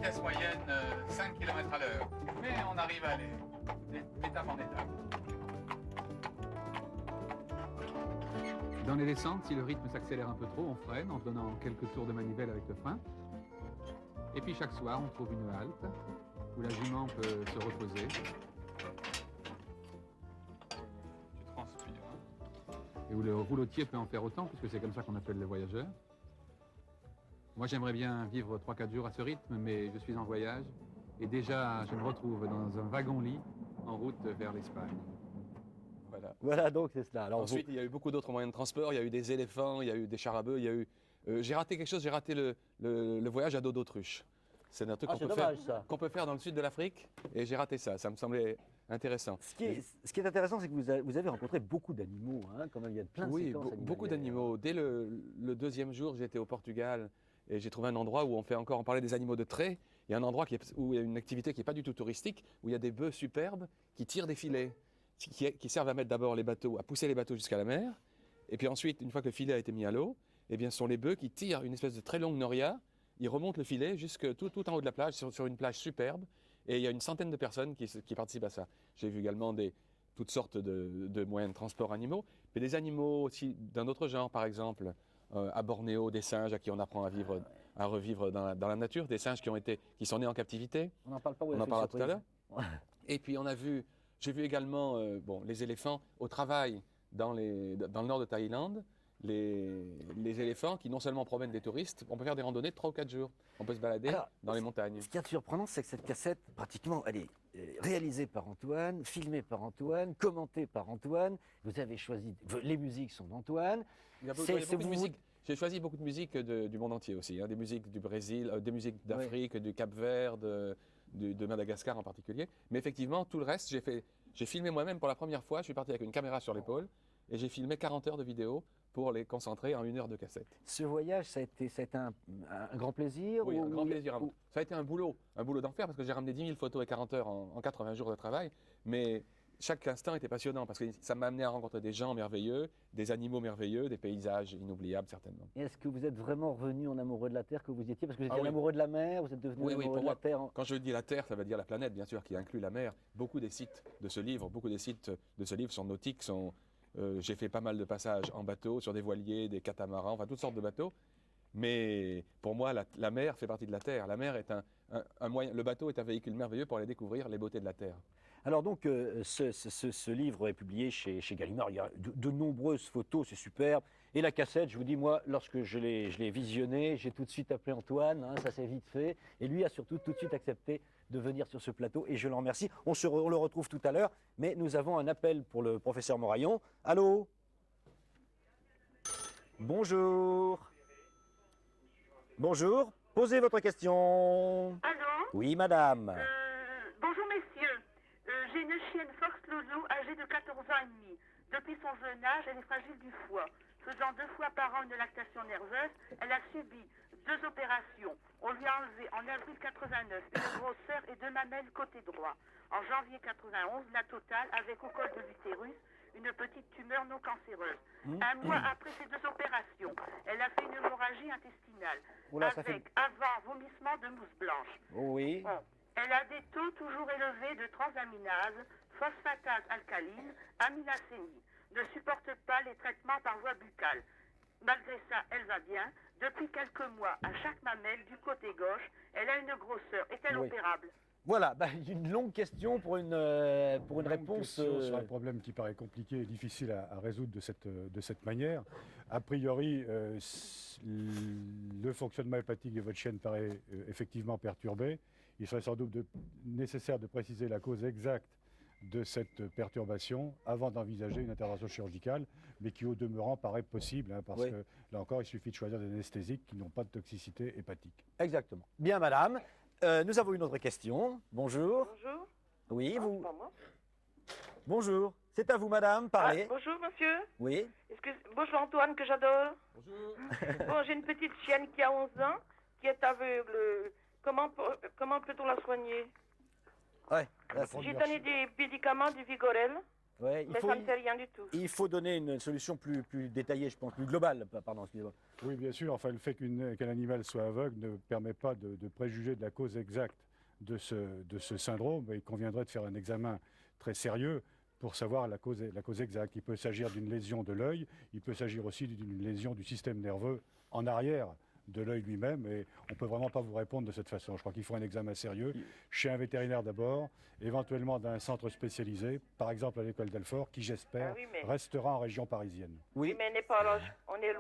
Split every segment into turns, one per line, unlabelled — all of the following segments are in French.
vitesse moyenne 5 km à l'heure. Mais on arrive à aller d'étape en étape. Dans les descentes, si le rythme s'accélère un peu trop, on freine en donnant quelques tours de manivelle avec le frein. Et puis chaque soir, on trouve une halte où la jument peut se reposer. Tu transpires. Et où le roulotier peut en faire autant, puisque c'est comme ça qu'on appelle les voyageurs. Moi, j'aimerais bien vivre 3-4 jours à ce rythme, mais je suis en voyage. Et déjà, je me retrouve dans un wagon-lit en route vers l'Espagne.
Voilà donc c'est cela. Alors,
ensuite, il y a eu beaucoup d'autres moyens de transport. Il y a eu des éléphants, il y a eu des chars à bœufs, il y a eu... j'ai raté quelque chose, j'ai raté le voyage à dos d'autruche. C'est un truc qu'on peut faire dans le sud de l'Afrique et j'ai raté ça. Ça me semblait intéressant.
Ce qui est intéressant, c'est que vous avez rencontré beaucoup d'animaux. Hein, quand même, il y a plein de séquences animalières.
Beaucoup d'animaux. Dès le deuxième jour, j'étais au Portugal et j'ai trouvé un endroit où on parlait des animaux de trait. Il y a un endroit où il y a une activité qui n'est pas du tout touristique, où il y a des bœufs superbes qui tirent des filets, qui servent à mettre d'abord les bateaux, à pousser les bateaux jusqu'à la mer. Et puis ensuite, une fois que le filet a été mis à l'eau, eh bien, ce sont les bœufs qui tirent une espèce de très longue noria. Ils remontent le filet jusque tout en haut de la plage, sur une plage superbe. Et il y a une centaine de personnes qui participent à ça. J'ai vu également toutes sortes de moyens de transport animaux, mais des animaux aussi d'un autre genre, par exemple, à Bornéo, des singes à qui on apprend à revivre dans la nature, des singes qui sont nés en captivité.
On n'en parle pas.
On en parlera tout à l'heure. Et puis j'ai vu également les éléphants au travail dans le nord de Thaïlande. Les éléphants qui non seulement promènent des touristes, on peut faire des randonnées de 3 ou 4 jours. On peut se balader dans les montagnes.
Ce qui est surprenant, c'est que cette cassette, pratiquement, elle est réalisée par Antoine, filmée par Antoine, commentée par Antoine. Vous avez choisi, les musiques sont d'Antoine.
Il y a beaucoup de musique. J'ai choisi beaucoup de musique du monde entier aussi, hein, des musiques du Brésil, des musiques d'Afrique, du Cap-Vert, de Madagascar en particulier. Mais effectivement, tout le reste, j'ai filmé moi-même pour la première fois. Je suis parti avec une caméra sur l'épaule et j'ai filmé 40 heures de vidéo pour les concentrer en 1 heure de cassette.
Ce voyage, ça a été un grand plaisir?
Oui, un grand plaisir. Ça a été un boulot d'enfer parce que j'ai ramené 10 000 photos et 40 heures en 80 jours de travail. Mais chaque instant était passionnant parce que ça m'a amené à rencontrer des gens merveilleux, des animaux merveilleux, des paysages inoubliables certainement.
Et est-ce que vous êtes vraiment revenu en amoureux de la Terre que vous étiez? Parce que vous étiez amoureux de la mer, vous êtes devenu amoureux de la Terre.
Quand je dis la Terre, ça veut dire la planète, bien sûr, qui inclut la mer. Beaucoup des sites de ce livre sont nautiques, j'ai fait pas mal de passages en bateau, sur des voiliers, des catamarans, enfin toutes sortes de bateaux. Mais pour moi, la mer fait partie de la Terre. La mer est un moyen. Le bateau est un véhicule merveilleux pour aller découvrir les beautés de la Terre.
Alors donc, ce livre est publié chez Gallimard. Il y a de nombreuses photos, c'est superbe. Et la cassette, je vous dis, moi, lorsque je l'ai visionnée, j'ai tout de suite appelé Antoine, hein, ça s'est vite fait. Et lui a surtout tout de suite accepté de venir sur ce plateau et je l'en remercie. On le retrouve tout à l'heure, mais nous avons un appel pour le professeur Moraillon. Allô? Bonjour. Bonjour, posez votre question.
Allô?
Oui, madame.
Bonjour, messieurs. J'ai une chienne Fox Lolo âgée de 14 ans et demi. Depuis son jeune âge, elle est fragile du foie. Faisant 2 fois par an une lactation nerveuse, elle a subi 2 opérations. On lui a enlevé en avril 89 une grosseur et 2 mamelles côté droit. En janvier 91, la totale avec au col de l'utérus une petite tumeur non cancéreuse. Un mois après ces 2 opérations, elle a fait une hémorragie intestinale avec avant vomissement de mousse blanche.
Oui.
Bon. Elle a des taux toujours élevés de transaminase, phosphatase alcaline, amylacénie. Ne supporte pas les traitements par voie buccale. Malgré ça, elle va bien. Depuis quelques mois, à chaque mamelle du côté gauche, elle a une grosseur. Est-elle opérable?
Voilà, une longue question pour une réponse.
Sur un problème qui paraît compliqué et difficile à résoudre de cette manière. A priori, le fonctionnement hépatique de votre chienne paraît effectivement perturbé. Il serait sans doute nécessaire de préciser la cause exacte de cette perturbation avant d'envisager une intervention chirurgicale, mais qui au demeurant paraît possible, hein, parce que là encore, il suffit de choisir des anesthésiques qui n'ont pas de toxicité hépatique.
Exactement. Bien, madame. Nous avons une autre question. Bonjour.
Bonjour.
Oui, vous.
Pas moi.
Bonjour. C'est à vous, madame. Parlez.
Bonjour, monsieur.
Oui.
Bonjour, Antoine, que j'adore.
Bonjour.
Bon, j'ai une petite chienne qui a 11 ans, qui est aveugle. Comment peut-on la soigner?
Ouais.
J'ai donné des médicaments, du Vigorel.
Ouais,
Mais ça ne me fait rien du tout.
il faut donner une solution plus détaillée, je pense, plus globale. Pardon, excusez-moi.
Oui, bien sûr. Enfin, le fait qu'un animal soit aveugle ne permet pas de préjuger de la cause exacte de ce syndrome. Il conviendrait de faire un examen très sérieux pour savoir la cause exacte. Il peut s'agir d'une lésion de l'œil, il peut s'agir aussi d'une lésion du système nerveux en arrière de l'œil lui-même, et on ne peut vraiment pas vous répondre de cette façon. Je crois qu'il faut un examen sérieux chez un vétérinaire d'abord, éventuellement dans un centre spécialisé, par exemple à l'école d'Alfort, qui j'espère
Ah oui, mais-
restera en région parisienne.
Oui,
Mais on est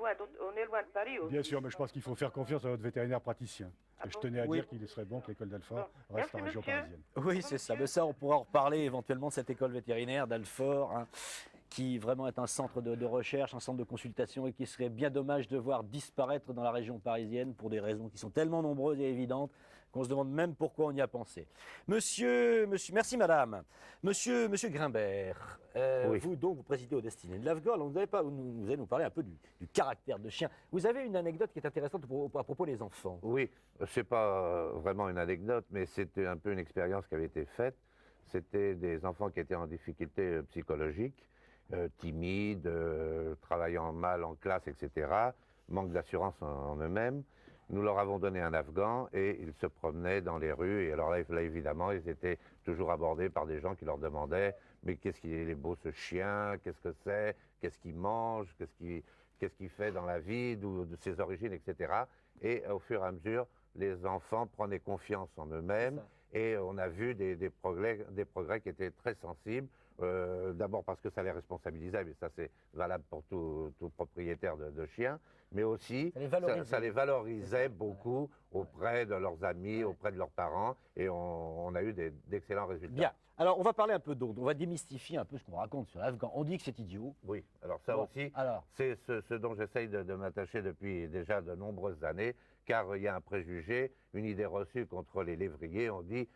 loin de Paris aussi.
Bien sûr, mais je pense qu'il faut faire confiance à votre vétérinaire praticien.
Ah
Et je
bon
tenais à
Oui.
dire qu'il serait bon que l'école d'Alfort
Bon.
reste en
Merci,
région
monsieur.
parisienne.
oui, c'est ça. Mais ça, on pourra en reparler éventuellement de cette école vétérinaire d'Alfort, hein, qui vraiment est un centre de recherche, un centre de consultation, et qui serait bien dommage de voir disparaître dans la région parisienne pour des raisons qui sont tellement nombreuses et évidentes qu'on se demande même pourquoi on y a pensé. Merci madame. Monsieur Grimbert,
Oui.
vous présidez au Destiné de l'Afghan. Vous allez nous parler un peu du caractère de chien. Vous avez une anecdote qui est intéressante à propos des enfants.
Oui, c'est pas vraiment une anecdote, mais c'était un peu une expérience qui avait été faite. C'était des enfants qui étaient en difficulté psychologique, timides, travaillant mal en classe, etc., manque d'assurance en eux-mêmes. Nous leur avons donné un Afghan et ils se promenaient dans les rues. Et alors là, évidemment, ils étaient toujours abordés par des gens qui leur demandaient « Mais qu'est-ce qu'il est beau ce chien? Qu'est-ce que c'est? Qu'est-ce qu'il mange? Qu'est-ce qu'il fait dans la vie? D'où de ses origines, etc. » Et au fur et à mesure, les enfants prenaient confiance en eux-mêmes. Et on a vu des progrès qui étaient très sensibles. D'abord parce que ça les responsabilisait, mais ça c'est valable pour tout propriétaire de chien, mais aussi ça les valorisait beaucoup auprès de leurs amis, auprès de leurs parents, et on a eu d'excellents résultats.
Bien. Alors, on va parler un peu d'autres. On va démystifier un peu ce qu'on raconte sur l'Afghan. On dit que c'est idiot.
Oui, alors ça
Bon,
aussi,
alors.
c'est ce dont j'essaye de m'attacher depuis déjà de nombreuses années, car il y a un préjugé, une idée reçue contre les lévriers. On dit,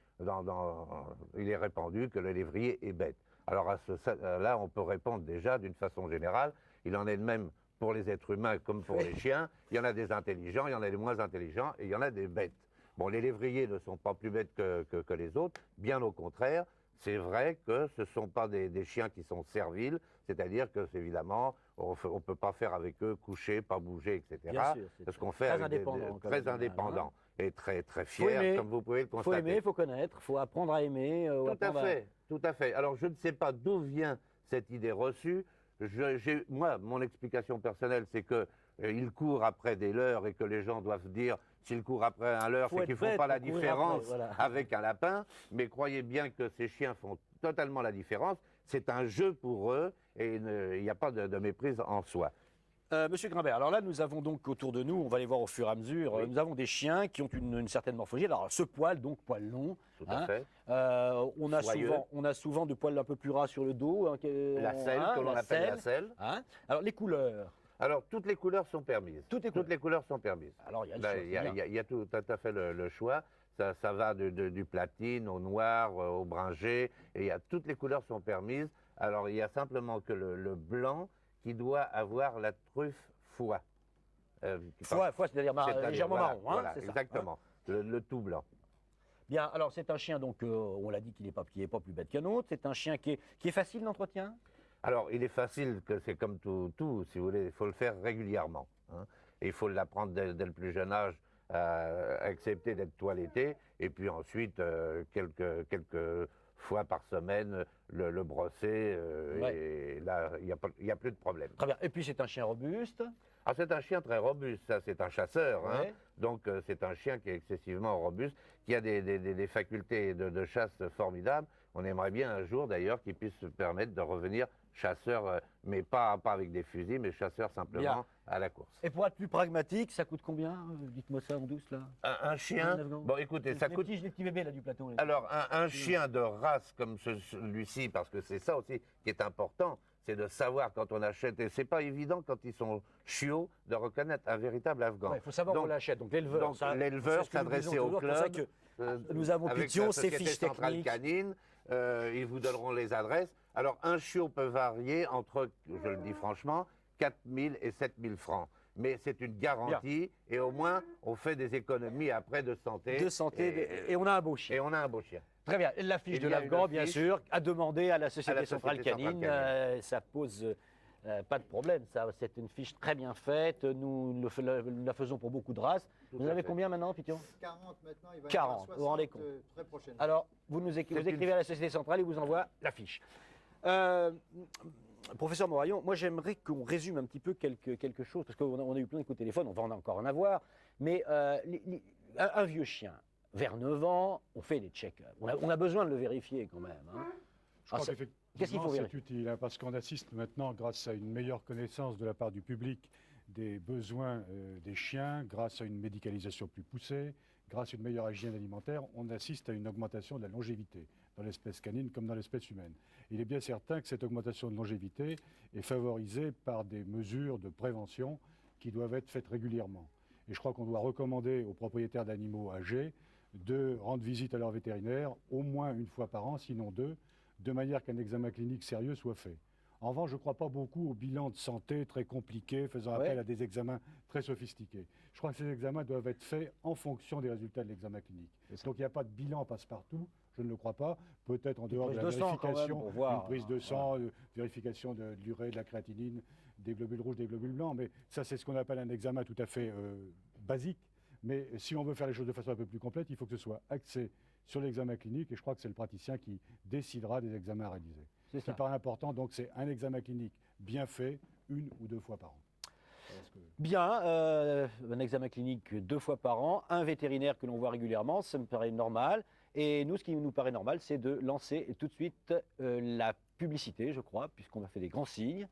il est répandu que le lévrier est bête. Alors là, on peut répondre déjà d'une façon générale. Il en est de même pour les êtres humains comme pour les chiens. Il y en a des intelligents, il y en a des moins intelligents et il y en a des bêtes. Bon, les lévriers ne sont pas plus bêtes que les autres, bien au contraire. C'est vrai que ce ne sont pas des chiens qui sont serviles, c'est-à-dire que, évidemment, on ne peut pas faire avec eux coucher, pas bouger, etc.
Bien sûr,
C'est ce qu'on fait
très
avec
indépendant,
très
comme
indépendants et très
Faut
fiers,
aimer.
comme vous pouvez le
Il faut
constater.
aimer, il faut connaître, il faut apprendre à aimer.
Tout à fait. Alors, je ne sais pas d'où vient cette idée reçue. Moi, mon explication personnelle, c'est que il court après des leurres et que les gens doivent dire s'ils courent après un leurre,
Faut
c'est
être
qu'ils ne font
bête
pas la
pour courir
différence
après, voilà.
avec un lapin. Mais croyez bien que ces chiens font totalement la différence. C'est un jeu pour eux et il n'y a pas de méprise en soi.
Monsieur Grimbert, alors là, nous avons donc autour de nous, on va les voir au fur et à mesure,
Oui.
nous avons des chiens qui ont une certaine morphologie. Alors, ce poil, donc poil long,
Tout à fait.
on
Soyeux.
a souvent de poils un peu plus ras sur le dos.
La selle, que l'on appelle la selle.
Hein. Alors, les couleurs.
Alors, toutes les couleurs sont permises.
Toutes les
Toutes les couleurs sont permises.
Alors, il y a le
Là,
choix,
il y a-
c'est
il y
bien.
a- il y a tout à fait le choix. Ça va du platine au noir, au bringé, et toutes les couleurs sont permises. Alors il y a simplement que le blanc qui doit avoir la truffe foie.
Foie, c'est-à-dire légèrement
voilà,
marron. Hein,
voilà,
c'est ça,
exactement. Le tout blanc.
Bien, alors c'est un chien, donc on l'a dit qu'il n'est pas plus bête qu'un autre. C'est un chien qui est facile d'entretien.
Alors, il est facile que c'est comme tout, si vous voulez, il faut le faire régulièrement. Hein. Et il faut l'apprendre dès le plus jeune âge à accepter d'être toiletté. Et puis ensuite, quelques fois par semaine, le brosser. Et là, il n'y a plus de problème.
Très bien. Et puis c'est un chien robuste.
Ah, c'est un chien très robuste, ça, c'est un chasseur. Hein.
Ouais.
Donc, c'est un chien qui est excessivement robuste, qui a des facultés de chasse formidables. On aimerait bien un jour, d'ailleurs, qu'il puisse se permettre de revenir chasseur, mais pas avec des fusils, mais chasseur simplement
Bien.
à la course.
Et pour être plus pragmatique, ça coûte combien? Dites-moi ça en douce là.
Un chien,
Un Afghan.
bon écoutez, ça coûte...
Les petits bébés là du plateau. là.
Alors, un chien de race comme celui-ci, parce que c'est ça aussi qui est important, c'est de savoir quand on achète, et c'est pas évident quand ils sont chiots, de reconnaître un véritable Afghan.
Il faut savoir
Donc-
qu'on l'achète. Donc l'éleveur.
donc, l'éleveur
c'est ce que nous
s'adresser
disons
au
toujours, c'est pour
club,
ça que nous avons
avec
Pition,
la
ses
Société
fiches
Centrale
techniques.
Canine, ils vous donneront les adresses. Alors, un chiot peut varier entre, je le dis franchement, 4 000 et 7 000 francs. Mais c'est une garantie, et au moins, on fait des économies après de santé.
De santé, et on a un beau chien.
Et on a un beau chien.
Très bien. La fiche
Il
de
y a
l'Afghan,
une
bien
fiche
sûr, à demander à la Société Centrale
Société Centrale
Canine.
Canine.
Ça pose pas de problème. Ça, c'est une fiche très bien faite. Nous la faisons pour beaucoup de races. Vous en
à
avez
fait.
combien maintenant, Piton?
40 maintenant, il va
40,
y avoir 60
vous vous rendez compte.
très prochainement.
Alors, vous écrivez à la Société Centrale, il vous envoie la fiche. Professeur Moraillon, moi j'aimerais qu'on résume un petit peu quelque chose, parce qu'on a eu plein de coups de téléphone, on va encore en avoir, mais un vieux chien, vers 9 ans, on fait des check-ups. On a besoin de le vérifier quand même. Hein.
Je crois
qu'est-ce qu'il
qu'effectivement,
faut
c'est
vérifier?
utile, hein, parce qu'on assiste maintenant, grâce à une meilleure connaissance de la part du public des besoins des chiens, grâce à une médicalisation plus poussée, grâce à une meilleure hygiène alimentaire, on assiste à une augmentation de la longévité dans l'espèce canine comme dans l'espèce humaine. Il est bien certain que cette augmentation de longévité est favorisée par des mesures de prévention qui doivent être faites régulièrement. Et je crois qu'on doit recommander aux propriétaires d'animaux âgés de rendre visite à leur vétérinaire au moins une fois par an, sinon 2, de manière qu'un examen clinique sérieux soit fait. En revanche, je ne crois pas beaucoup au bilan de santé très compliqué, faisant appel à des examens très sophistiqués. Je crois que ces examens doivent être faits en fonction des résultats de l'examen clinique. Donc il n'y a pas de bilan passe-partout, je ne le crois pas. Peut-être en dehors de la vérification, une prise de sang, vérification de l'urée, de la créatinine, des globules rouges, des globules blancs. Mais ça, c'est ce qu'on appelle un examen tout à fait basique. Mais si on veut faire les choses de façon un peu plus complète, il faut que ce soit axé sur l'examen clinique. Et je crois que c'est le praticien qui décidera des examens à réaliser. Ce qui paraît important, donc, c'est un examen clinique bien fait, 1 ou 2 fois par an.
Bien, un examen clinique 2 fois par an, un vétérinaire que l'on voit régulièrement, ça me paraît normal. Et nous, ce qui nous paraît normal, c'est de lancer tout de suite la publicité, je crois, puisqu'on va faire des grands signes.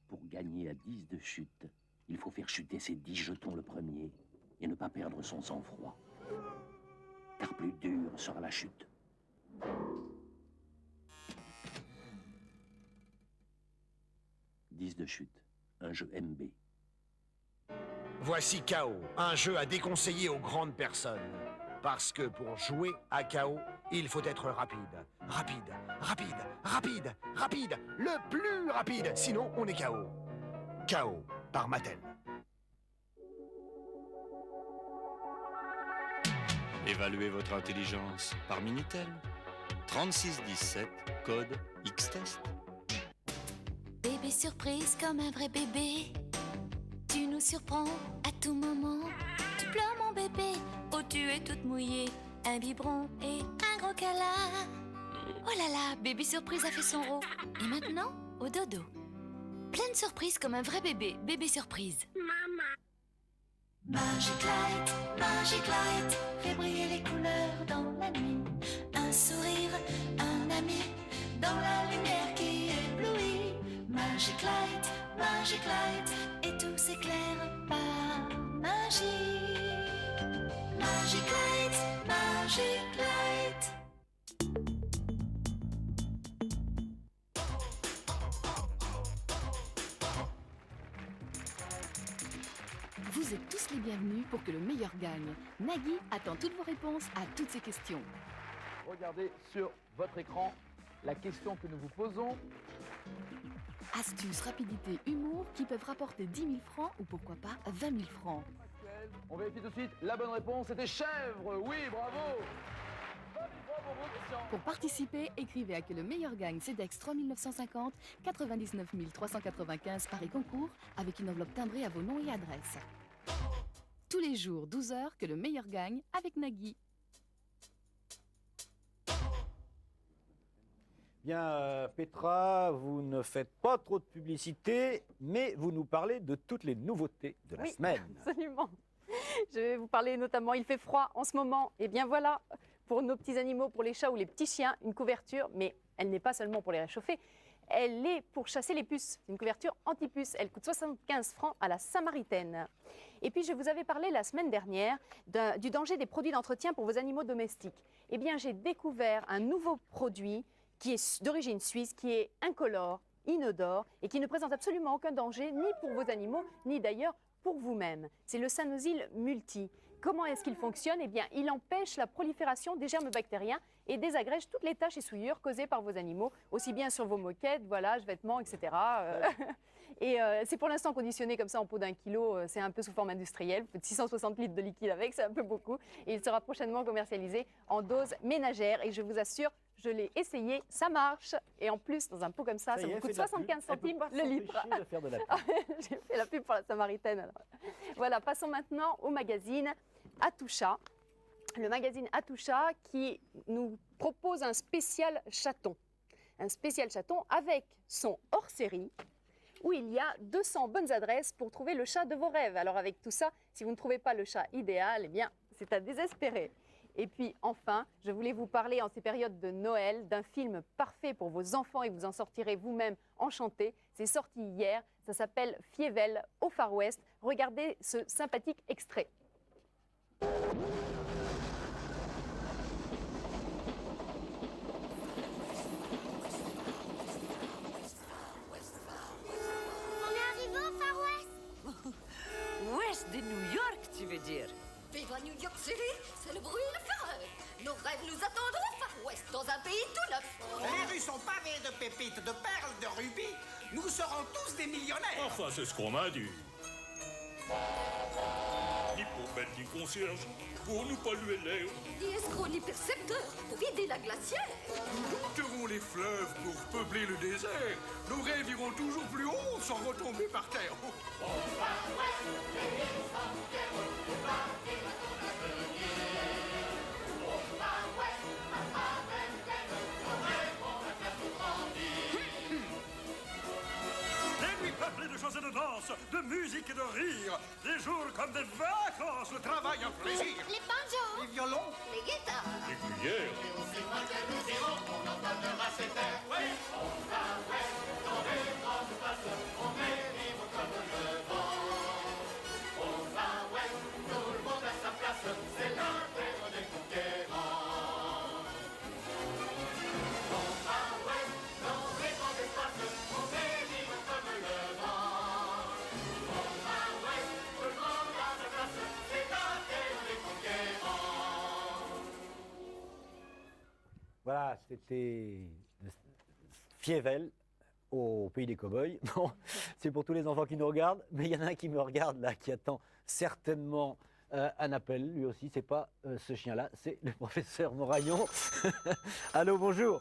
Pour gagner à 10 de chute, il faut faire chuter ses 10 jetons le premier et ne pas perdre son sang-froid. Car plus dure sera la chute. « 10 de chute, un jeu MB.
Voici KO, un jeu à déconseiller aux grandes personnes. Parce que pour jouer à KO, il faut être rapide. Rapide, rapide, rapide, rapide, le plus rapide, sinon on est KO. KO, par Mattel.
Évaluez votre intelligence par Minitel. 3617, code X-Test.
Bébé surprise comme un vrai bébé. Tu nous surprends à tout moment. Tu pleures mon bébé, oh tu es toute mouillée. Un biberon et un gros câlin. Oh là là, bébé surprise a fait son rôle. Et maintenant, au dodo. Pleine surprise comme un vrai bébé, bébé surprise. Magic Light, fait briller les couleurs dans la nuit. Un sourire, un ami, dans la lumière qui éblouit. Magic Light, et tout s'éclaire par magie. Magic Light.
Vous êtes tous les bienvenus pour que le meilleur gagne. Nagui attend toutes vos réponses à toutes ces questions.
Regardez sur votre écran la question que nous vous posons.
Astuces, rapidité, humour qui peuvent rapporter 10 000 francs ou pourquoi pas 20 000 francs.
On vérifie tout de suite. La bonne réponse c'était chèvre. Oui, bravo.
Pour participer, écrivez à Que le meilleur gagne CEDEX 3950 99 395 Paris Concours avec une enveloppe timbrée à vos noms et adresses. Tous les jours, 12h, Que le meilleur gagne avec Nagui.
Bien, Petra, vous ne faites pas trop de publicité, mais vous nous parlez de toutes les nouveautés de la semaine.
Absolument. Je vais vous parler notamment, il fait froid en ce moment. Et bien voilà, pour nos petits animaux, pour les chats ou les petits chiens, une couverture, mais elle n'est pas seulement pour les réchauffer, elle est pour chasser les puces. C'est une couverture anti-puce. Elle coûte 75 francs à la Samaritaine. Et puis, je vous avais parlé la semaine dernière du danger des produits d'entretien pour vos animaux domestiques. Eh bien, j'ai découvert un nouveau produit qui est d'origine suisse, qui est incolore, inodore et qui ne présente absolument aucun danger, ni pour vos animaux, ni d'ailleurs pour vous-même. C'est le Sanosil Multi. Comment est-ce qu'il fonctionne? Eh bien, il empêche la prolifération des germes bactériens et désagrège toutes les taches et souillures causées par vos animaux, aussi bien sur vos moquettes, voilages, vêtements, etc. Et c'est pour l'instant conditionné comme ça en pot d'1 kilo, c'est un peu sous forme industrielle. Vous faites 660 litres de liquide avec, c'est un peu beaucoup. Et il sera prochainement commercialisé en dose ménagère. Et je vous assure, je l'ai essayé, ça marche. Et en plus, dans un pot comme ça, ça vous coûte 75 centimes le litre.
De faire de la pub.
J'ai fait la pub pour la Samaritaine. Alors. Voilà, passons maintenant au magazine Atoucha. Le magazine Atoucha qui nous propose un spécial chaton. Un spécial chaton avec son hors-série où il y a 200 bonnes adresses pour trouver le chat de vos rêves. Alors avec tout ça, si vous ne trouvez pas le chat idéal, eh bien, c'est à désespérer. Et puis enfin, je voulais vous parler en ces périodes de Noël d'un film parfait pour vos enfants et vous en sortirez vous-même enchanté. C'est sorti hier, ça s'appelle Fievel au Far West. Regardez ce sympathique extrait.
Ouest de New York, tu veux dire?
Vive à New York City, c'est le bruit et le fureur. Nos rêves nous attendent au Far West, dans un pays tout neuf.
Les rues sont pavées de pépites, de perles, de rubis. Nous serons tous des millionnaires.
Enfin, c'est ce qu'on m'a dit. Ni poubelle, ni concierge, pour nous polluer l'air.
Ni escrocs, ni percepteurs, pour vider la glacière.
Nous dompterons les fleuves pour peupler le désert. Nos rêves iront toujours plus haut sans retomber par terre.
Des nuits peuplées de chants et de danse, de musique et de rire. Des jours comme des vacances, le travail un plaisir.
Les banjos,
Les violons,
les guitares.
Les cuillères.
C'est moi que nous irons, on entendra ces terres. Oui, on va ouest, dans les grandes places, on est libre comme le vent. On va ouest, tout le monde à sa place, c'est la terre des conquérants. On va ouest, dans les grands espaces, on est libre comme le vent. On va ouest, tout le monde à sa place, c'est la terre des conquérants.
Voilà, c'était Fievel au pays des cow-boys. Bon, c'est pour tous les enfants qui nous regardent, mais il y en a un qui me regarde là, qui attend certainement un appel. Lui aussi, c'est pas ce chien-là, c'est le professeur Moraillon. Allô, bonjour.